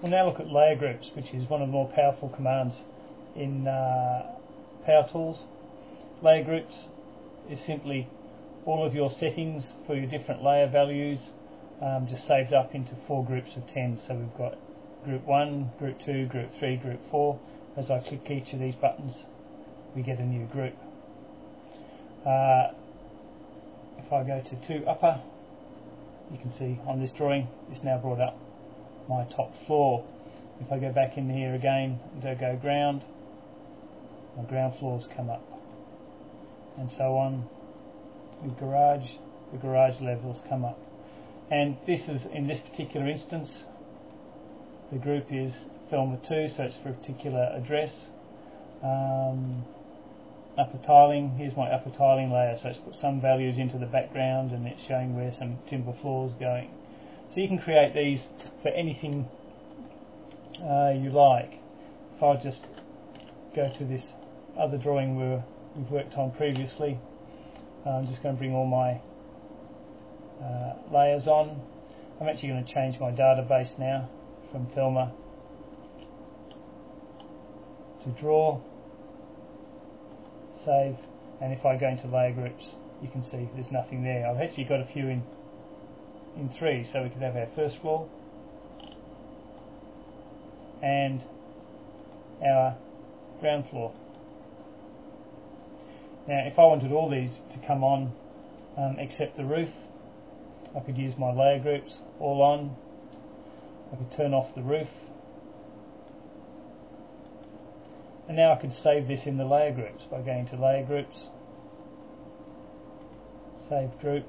We'll now look at layer groups, which is one of the more powerful commands in PowerTools. Layer groups is simply all of your settings for your different layer values just saved up into 4 groups of 10. So we've got group 1, group 2, group 3, group 4. As I click each of these buttons, we get a new group. If I go to 2 upper, you can see on this drawing it's now brought up my top floor. If I go back in here again and go ground, my ground floors come up, and so on. With garage, the garage levels come up. And this is, in this particular instance, the group is Thelma 2, so it's for a particular address. Upper tiling, here's my upper tiling layer, so it's put some values into the background and it's showing where some timber floors going. So you can create these for anything you like. If I just go to this other drawing we've worked on previously, I'm just going to bring all my layers on. I'm actually going to change my database now from Thelma to draw, save, and if I go into layer groups you can see there's nothing there. I've actually got a few in 3, so we could have our first floor and our ground floor. Now if I wanted all these to come on except the roof, I could use my layer groups all on. I could turn off the roof, and now I could save this in the layer groups by going to layer groups, save group,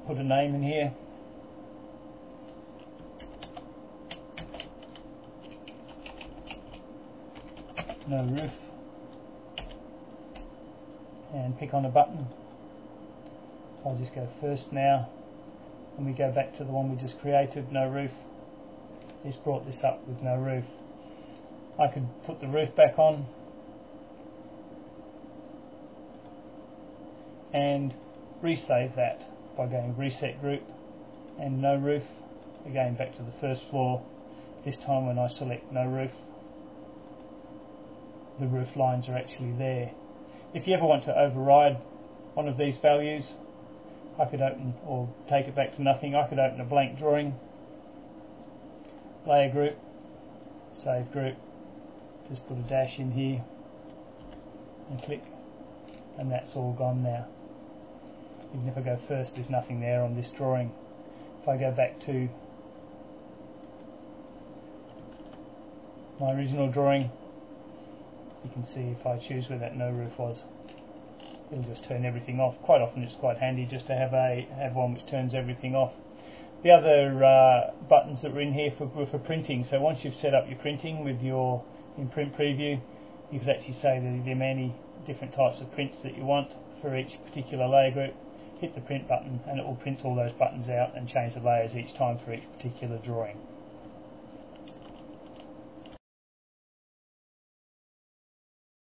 put a name in here, no roof, and pick on a button. I'll just go first now, and we go back to the one we just created, no roof. This brought this up with no roof. I could put the roof back on and resave that by going reset group and no roof, again back to the first floor. This time when I select no roof, the roof lines are actually there. If you ever want to override one of these values, I could open, or take it back to nothing, I could open a blank drawing, layer group, save group, just put a dash in here and click, and that's all gone now. Even if I go first, there's nothing there on this drawing. If I go back to my original drawing, you can see if I choose where that no roof was, it'll just turn everything off. Quite often it's quite handy just to have one which turns everything off. The other buttons that were in here were for printing, so once you've set up your printing with your in print preview, you could actually say the many different types of prints that you want for each particular layer group. Hit the print button and it will print all those buttons out and change the layers each time for each particular drawing.